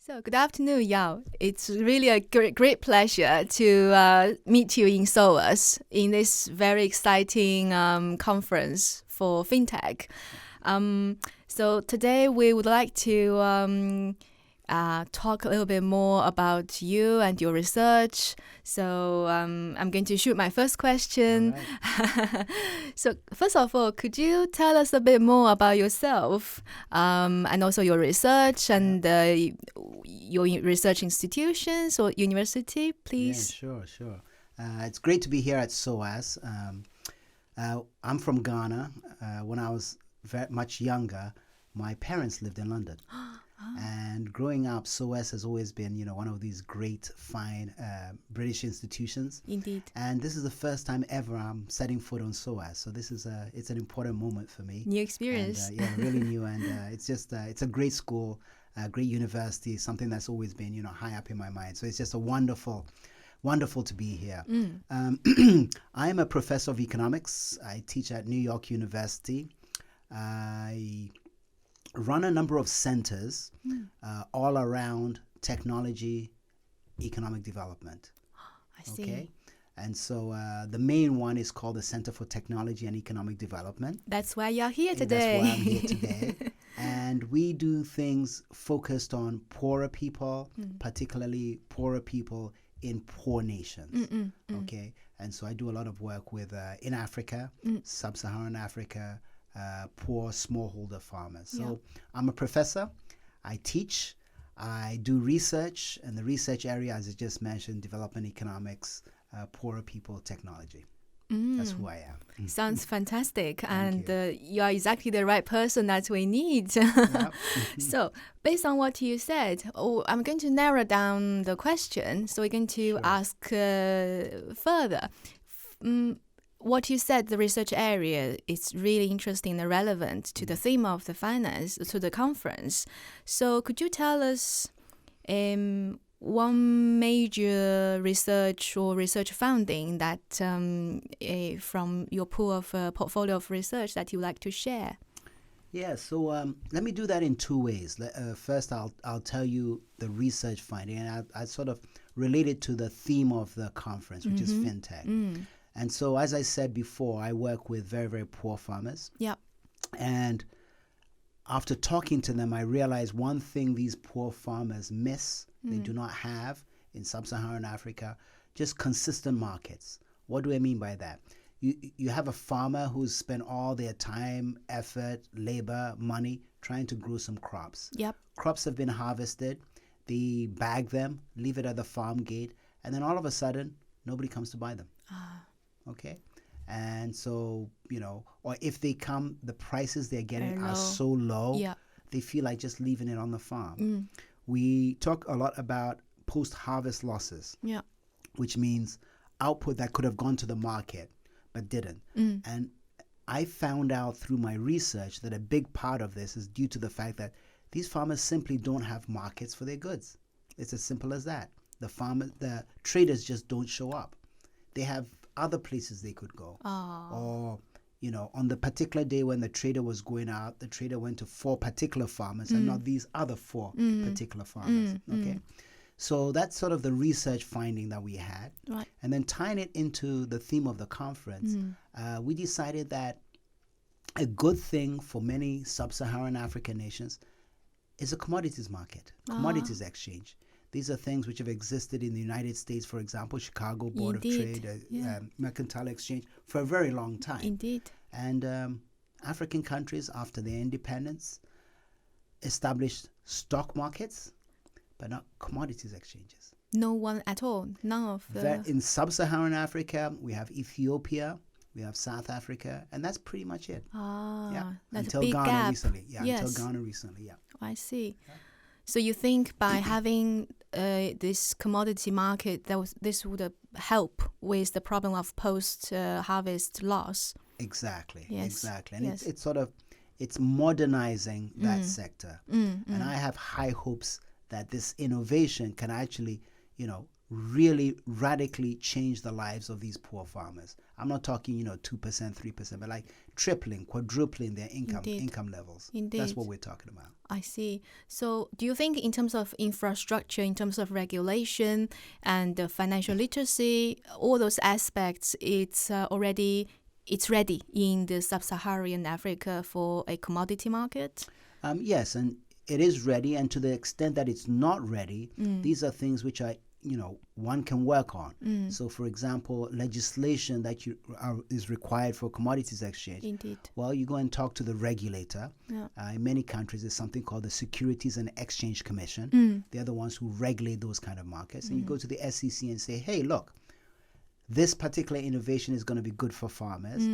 So, good afternoon, Yao. It's really a great pleasure to meet you in SOAS in this very exciting conference for Fintech. So today we would like to talk a little bit more about you and your research. So I'm going to shoot my first question. Right. So first of all, could you tell us a bit more about yourself and also your research and your research institutions or university, please? Yeah, sure. It's great to be here at SOAS. I'm from Ghana. When I was very much younger, my parents lived in London. And growing up, SOAS has always been, one of these great, fine British institutions. Indeed. And this is the first time ever I'm setting foot on SOAS. So this is it's an important moment for me. New experience. And, really new. And it's just, it's a great school, great university, something that's always been, high up in my mind. So it's just a wonderful to be here. I am a professor of economics. I teach at New York University. I run a number of centers all around technology, economic development. I see. Okay. And so the main one is called the Center for Technology and Economic Development. That's why you're here today. That's why I'm here today. And we do things focused on poorer people, particularly poorer people in poor nations. Okay. And so I do a lot of work with in Africa, sub-Saharan Africa, poor smallholder farmers. So I'm a professor. I teach. I do research, and the research area, as I just mentioned, development economics, poorer people, technology. That's who I am. Sounds fantastic, and you are exactly the right person that we need. So, based on what you said, I'm going to narrow down the question. So, we're going to ask further. What you said, the research area is really interesting and relevant to the theme of the finance, to the conference. So could you tell us one major research or research finding that from your pool of portfolio of research that you would like to share? Yeah, so let me do that in two ways. First, I'll tell you the research finding, and I sort of relate it to the theme of the conference, which is Fintech. And so, as I said before, I work with very, very poor farmers. Yeah. And after talking to them, I realized one thing these poor farmers miss, they do not have in sub-Saharan Africa, just consistent markets. What do I mean by that? You have a farmer who's spent all their time, effort, labor, money trying to grow some crops. Yep. Crops have been harvested. They bag them, leave it at the farm gate, and then all of a sudden, nobody comes to buy them. Okay. And so, or if they come, the prices they're getting are so low, they feel like just leaving it on the farm. We talk a lot about post-harvest losses, which means output that could have gone to the market but didn't. And I found out through my research that a big part of this is due to the fact that these farmers simply don't have markets for their goods. It's as simple as that. The traders just don't show up. They have other places they could go. Or, on the particular day when the trader was going out, the trader went to 4 particular farmers and not these other 4 particular farmers. Okay. So that's sort of the research finding that we had. Right. And then tying it into the theme of the conference, we decided that a good thing for many sub-Saharan African nations is a commodities market, commodities exchange. These are things which have existed in the United States, for example, Chicago Board of Trade, Mercantile Exchange, for a very long time. Indeed. And African countries, after their independence, established stock markets, but not commodities exchanges. No one at all. None of the... In sub-Saharan Africa, we have Ethiopia, we have South Africa, and that's pretty much it. That's until a big Ghana gap. recently. Until Ghana recently, I see. So you think by having this commodity market, this would help with the problem of post-harvest loss? Exactly. And it's modernizing that sector. And I have high hopes that this innovation can actually, really radically change the lives of these poor farmers. I'm not talking, 2%, 3%, but like tripling, quadrupling their income levels. Indeed. That's what we're talking about. I see. So do you think in terms of infrastructure, in terms of regulation and financial literacy, all those aspects, it's ready in the sub-Saharan Africa for a commodity market? Yes, and it is ready. And to the extent that it's not ready, these are things which are one can work on. So, for example, legislation that is required for commodities exchange. Indeed. Well, you go and talk to the regulator. Yeah. In many countries, there's something called the Securities and Exchange Commission. They're the ones who regulate those kind of markets. And you go to the SEC and say, hey, look, this particular innovation is going to be good for farmers.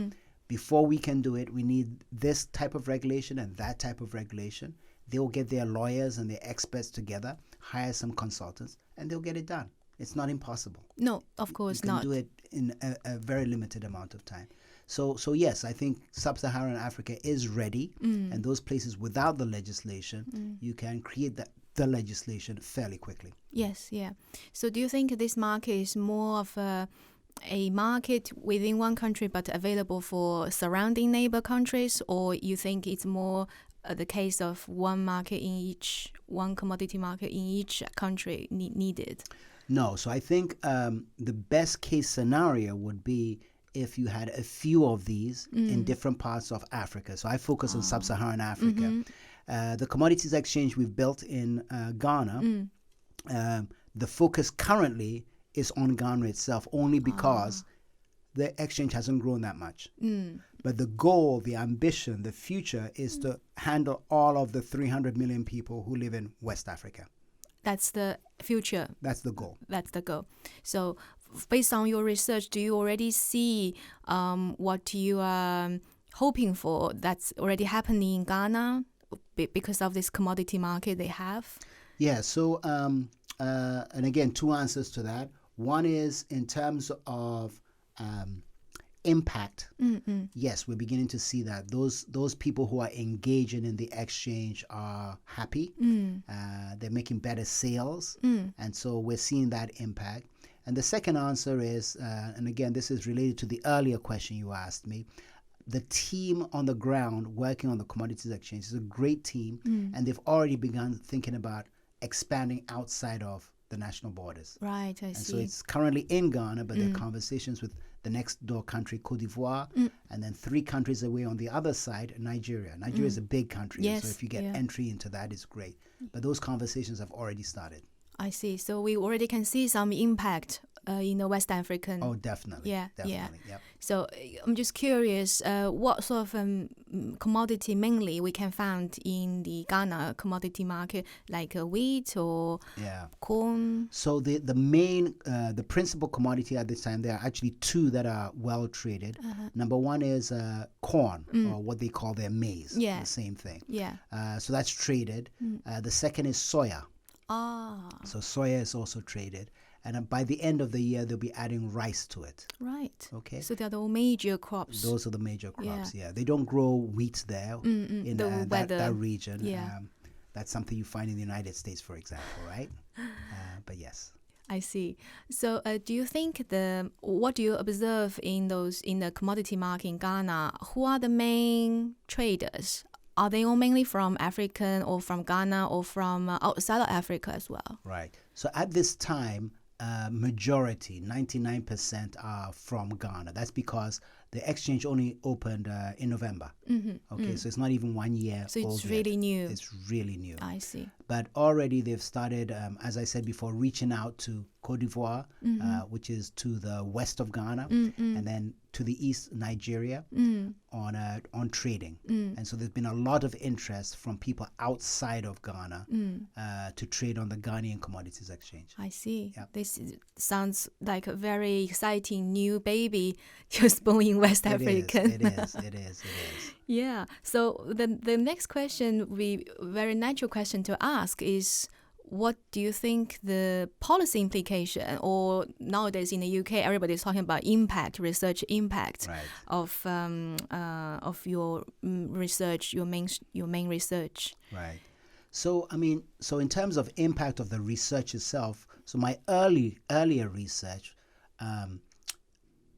Before we can do it, we need this type of regulation and that type of regulation. They'll get their lawyers and their experts together, hire some consultants, and they'll get it done. It's not impossible. No, of course not. You can do it in a very limited amount of time. So yes, I think sub-Saharan Africa is ready, and those places without the legislation, you can create the legislation fairly quickly. Yes, yeah. So do you think this market is more of a market within one country but available for surrounding neighbor countries, or you think it's more the case of one commodity market in each country needed? No, so I think the best case scenario would be if you had a few of these in different parts of Africa. So I focus on sub-Saharan Africa. The commodities exchange we've built in Ghana, the focus currently is on Ghana itself, only because the exchange hasn't grown that much. But the goal, the ambition, the future is to handle all of the 300 million people who live in West Africa. That's the future. That's the goal. That's the goal. So based on your research, do you already see what you are hoping for that's already happening in Ghana because of this commodity market they have? Yeah, so, and again, two answers to that. One is in terms of impact. Yes, we're beginning to see that those people who are engaging in the exchange are happy. They're making better sales, and so we're seeing that impact. And the second answer is, and again, this is related to the earlier question you asked me, the team on the ground working on the commodities exchange is a great team, and they've already begun thinking about expanding outside of the national borders. Right, I see. And so it's currently in Ghana, but there are conversations with the next door country, Cote d'Ivoire, and then 3 countries away on the other side, Nigeria. Nigeria is a big country, yes, so if you get entry into that, it's great. But those conversations have already started. I see. So we already can see some impact in the West African. Oh, definitely. Yeah. Yep. So I'm just curious, what sort of commodity mainly we can find in the Ghana commodity market, like wheat or corn? So the main, the principal commodity at this time, there are actually 2 that are well traded. Number one is corn, or what they call their maize. Yeah. The same thing. Yeah. So that's traded. The second is soya. So soya is also traded. And by the end of the year, they'll be adding rice to it. Right. Okay. So they're the major crops. Those are the major crops, yeah. They don't grow wheat there in that region. Yeah. That's something you find in the United States, for example, right? But yes. I see. So do you think what do you observe in the commodity market in Ghana? Who are the main traders? Are they all mainly from African or from Ghana or from outside of Africa as well? Right. So at this time, majority, 99% are from Ghana. That's because the exchange only opened in November. Okay, so it's not even 1 year old. So it's really new. It's really new. I see. But already they've started, as I said before, reaching out to Cote d'Ivoire, which is to the west of Ghana, and then to the east, Nigeria, on trading. And so there's been a lot of interest from people outside of Ghana to trade on the Ghanaian Commodities Exchange. I see. Yep. This sounds like a very exciting new baby just born in West Africa. It is. Yeah. So the next question, very natural question to ask is, what do you think the policy implication, or nowadays in the UK, everybody's talking about research impact of your research, your main research. Right. So in terms of impact of the research itself, So my earlier research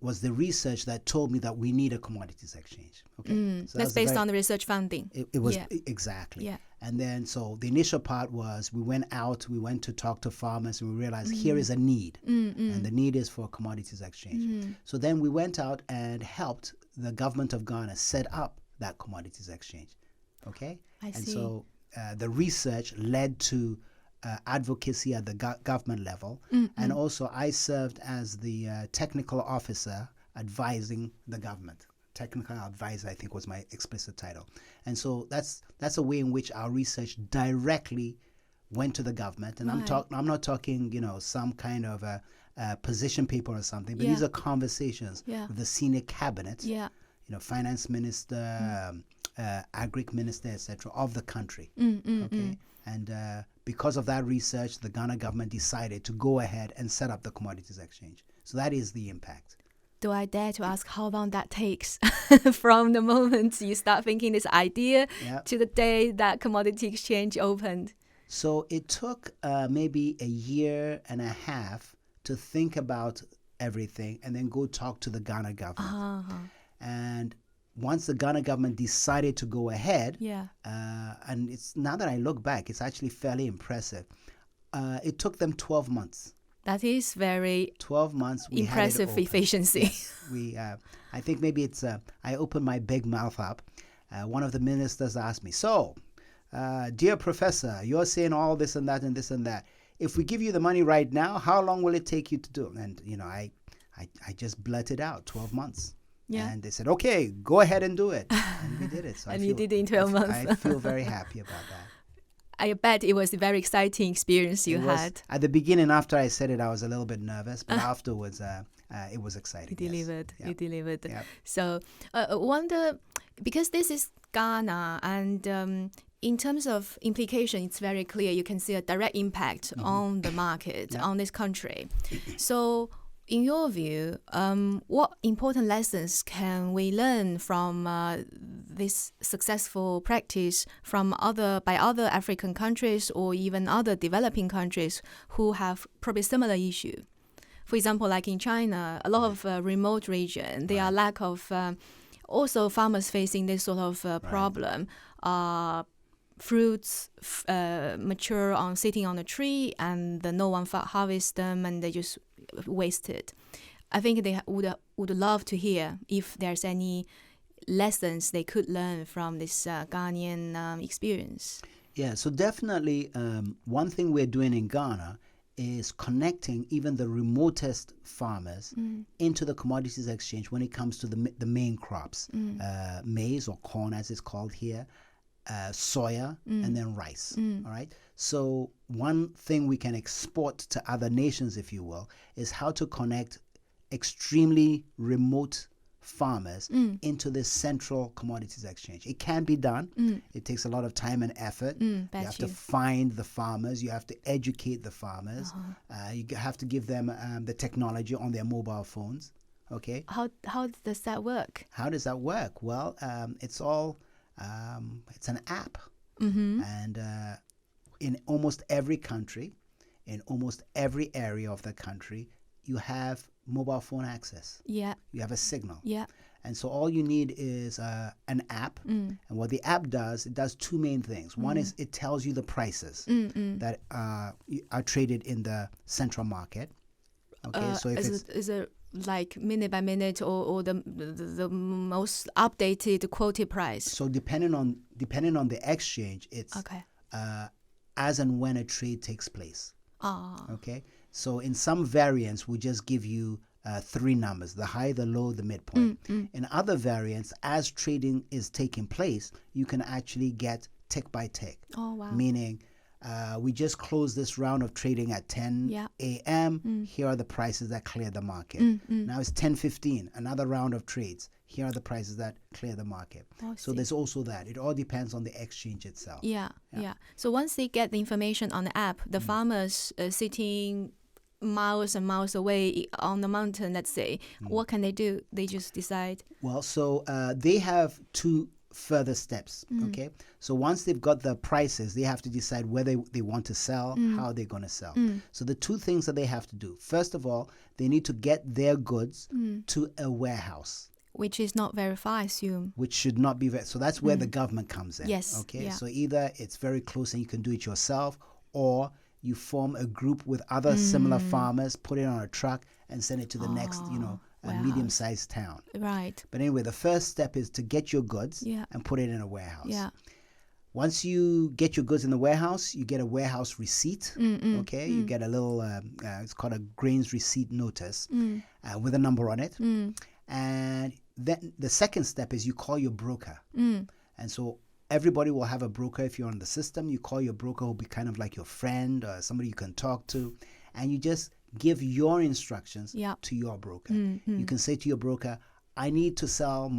was the research that told me that we need a commodities exchange. Okay, so that's based on the research funding. It was exactly. Yeah. And then so the initial part was we went to talk to farmers, and we realized here is a need, and the need is for a commodities exchange. So then we went out and helped the government of Ghana set up that commodities exchange. Okay, I see. And so the research led to advocacy at the government level, and also I served as the technical officer advising the government. Technical advisor, I think, was my explicit title. And so that's a way in which our research directly went to the government. And I'm not talking, some kind of a position paper or something, but these are conversations with the senior cabinet, finance minister, agric minister, etc., of the country. Okay. And because of that research, the Ghana government decided to go ahead and set up the commodities exchange. So that is the impact. Do I dare to ask how long that takes from the moment you start thinking this idea to the day that commodity exchange opened? So it took maybe a year and a half to think about everything and then go talk to the Ghana government. And once the Ghana government decided to go ahead, and it's now that I look back, it's actually fairly impressive. It took them 12 months. That is very 12 months. Impressive efficiency. Yes, I think maybe it's. I opened my big mouth up. One of the ministers asked me, "So, dear professor, you're saying all this and that and this and that. If we give you the money right now, how long will it take you to do?" And I just blurted out 12 months. Yeah. And they said, "Okay, go ahead and do it." And we did it. So you did it in 12 months. I feel very happy about that. I bet it was a very exciting experience you had. At the beginning, after I said it, I was a little bit nervous, but afterwards, it was exciting. You delivered. Yes. You delivered. Yep. So, I wonder, because this is Ghana, and in terms of implication, it's very clear. You can see a direct impact on the market, on this country. So, in your view, what important lessons can we learn from this successful practice by other African countries or even other developing countries who have probably similar issue? For example, like in China, a lot of remote region, there are lack of also farmers facing this sort of problem. Fruits mature sitting on a tree, and no one harvests them, and they just wasted. I think they would love to hear if there's any lessons they could learn from this Ghanaian experience. Yeah, so definitely one thing we're doing in Ghana is connecting even the remotest farmers into the commodities exchange when it comes to the main crops, maize or corn as it's called here, soya, and then rice. All right. So one thing we can export to other nations, if you will, is how to connect extremely remote farmers into the central commodities exchange. It can be done. It takes a lot of time and effort. You have to find the farmers. You have to educate the farmers. You have to give them the technology on their mobile phones. Okay. How does that work? How does that work? Well, it's all it's an app, and in almost every country, in almost every area of the country, you have mobile phone access. Yeah. You have a signal. Yeah. And so all you need is an app. And what the app does, it does two main things. One is it tells you the prices that are traded in the central market. Okay, so if is it like minute by minute or the most updated quoted price? So depending on the exchange, it's as and when a trade takes place. Okay, so in some variants we just give you 3 numbers: the high, the low, the midpoint. In other variants, as trading is taking place, you can actually get tick by tick. Oh wow! Meaning, we just closed this round of trading at 10 a.m. Here are the prices that clear the market. Now it's 10:15, another round of trades. Here are the prices that clear the market. So there's also that. It all depends on the exchange itself. Yeah. So once they get the information on the app, the farmers sitting miles and miles away on the mountain, let's say, what can they do? They just decide. Well, so they have two further steps. Okay, so once they've got the prices, they have to decide whether they want to sell, how they're going to sell. So the two things that they have to do, first of all, they need to get their goods to a warehouse, which is not very far, I assume. Which should not be so that's where the government comes in. Yes. Okay, yeah. so either it's very close and you can do it yourself, or you form a group with other similar farmers, put it on a truck and send it to the next, a medium-sized town. Right. But anyway, the first step is to get your goods and put it in a warehouse. Yeah. Once you get your goods in the warehouse, you get a warehouse receipt. Okay, you get a little, it's called a grains receipt notice with a number on it. And then the second step is you call your broker. And so everybody will have a broker. If you're on the system, you call your broker, who'll be kind of like your friend or somebody you can talk to, and you just give your instructions to your broker. You can say to your broker, I need to sell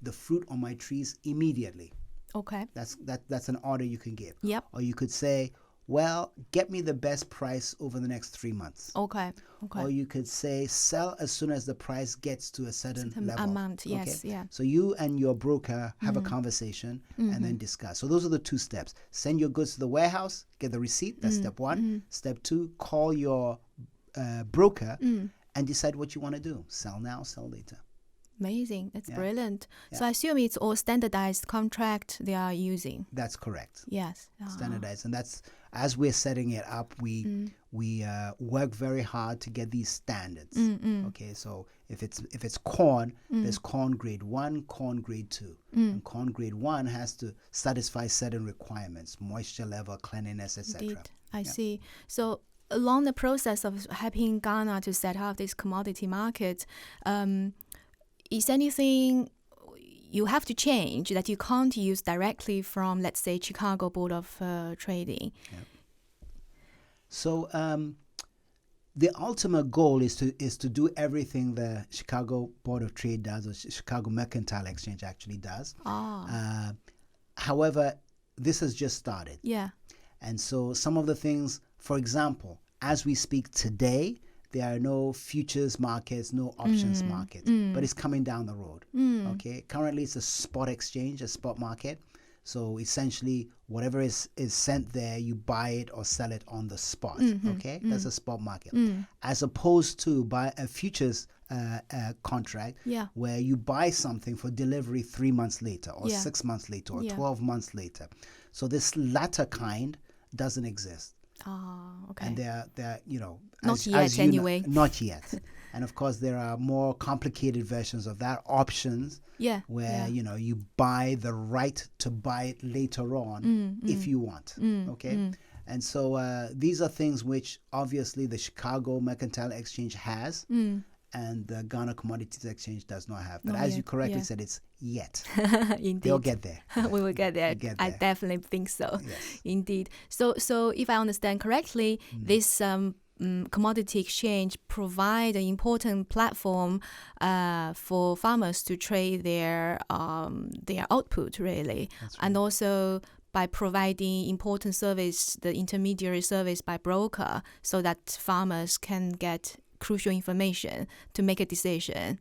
the fruit on my trees immediately. Okay. That's an order you can give. Yep. Or you could say, well, get me the best price over the next 3 months. Okay. Or you could say, sell as soon as the price gets to a certain level. Amount, yes, okay? So you and your broker have a conversation and then discuss. So those are the two steps. Send your goods to the warehouse, get the receipt. That's step one. Step two, call your broker and decide what you want to do. Sell now, sell later. Amazing. That's brilliant. So I assume it's all standardized contract they are using. That's correct. Yes. Standardized. And that's, as we're setting it up, we work very hard to get these standards. Okay, so if it's corn, there's corn grade 1, corn grade 2. And corn grade 1 has to satisfy certain requirements, moisture level, cleanliness, etc. Indeed. I see. So along the process of helping Ghana to set up this commodity market, is anything you have to change that you can't use directly from, let's say, Chicago Board of Trading? Yeah. So the ultimate goal is to do everything the Chicago Board of Trade does, or Chicago Mercantile Exchange actually does. However, this has just started. Yeah. And so some of the things, for example, as we speak today, there are no futures markets, no options markets, but it's coming down the road. Okay, currently it's a spot exchange, a spot market. So essentially, whatever is sent there, you buy it or sell it on the spot. Okay, that's a spot market, as opposed to buy a futures contract, where you buy something for delivery 3 months later, or 6 months later, or 12 months later. So this latter kind doesn't exist. Okay. And they're not yet anyway. Not yet. And of course, there are more complicated versions of that, options, where you buy the right to buy it later on if you want. Okay. And so these are things which obviously the Chicago Mercantile Exchange has, and the Ghana Commodities Exchange does not have. But as you correctly said, it's yet. Indeed. They'll get there. We will get there. I definitely think so. Yes. Indeed. So if I understand correctly, this commodity exchange provide an important platform for farmers to trade their output, really. That's right. And also by providing important service, the intermediary service by broker, so that farmers can get crucial information to make a decision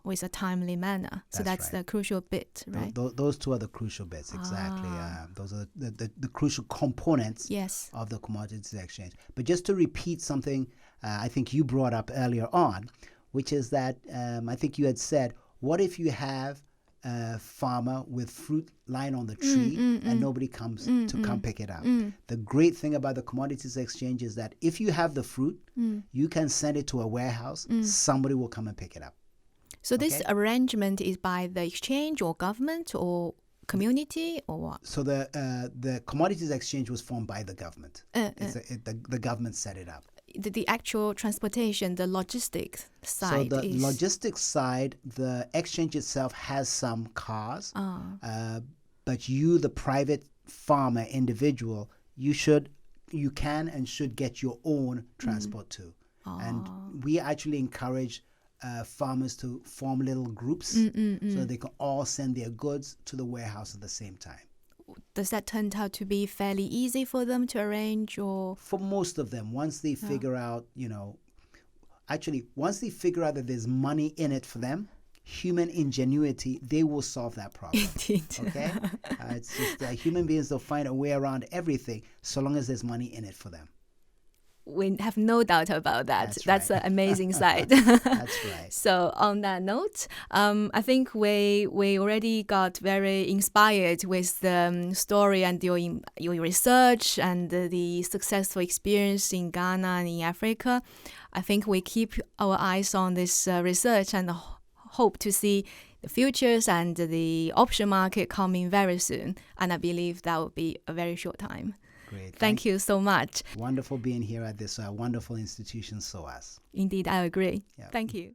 with a timely manner. So that's right. the crucial bit, right? Those two are the crucial bits, exactly. Those are the crucial components of the Commodities Exchange. But just to repeat something I think you brought up earlier on, which is that I think you had said, what if you have a farmer with fruit lying on the tree and nobody comes to come pick it up? The great thing about the Commodities Exchange is that if you have the fruit, you can send it to a warehouse, somebody will come and pick it up. So this arrangement is by the exchange or government or community or what? So the Commodities Exchange was formed by the government. The government set it up. The actual transportation, the logistics side. So the logistics side, the exchange itself has some cars, but you, the private farmer, individual, you can and should get your own transport too. And we actually encourage farmers to form little groups so they can all send their goods to the warehouse at the same time. Does that turn out to be fairly easy for them to arrange, or? For most of them, once they figure out, once they figure out that there's money in it for them, human ingenuity, they will solve that problem. Indeed. Okay? It's just human beings, they'll find a way around everything so long as there's money in it for them. We have no doubt about that. That's right. an amazing side. That's right. So on that note, I think we already got very inspired with the story and your research and the successful experience in Ghana and in Africa. I think we keep our eyes on this research and hope to see the futures and the option market coming very soon. And I believe that will be a very short time. Great. Thank you so much. Wonderful being here at this wonderful institution, SOAS. Indeed, I agree. Yeah. Thank you.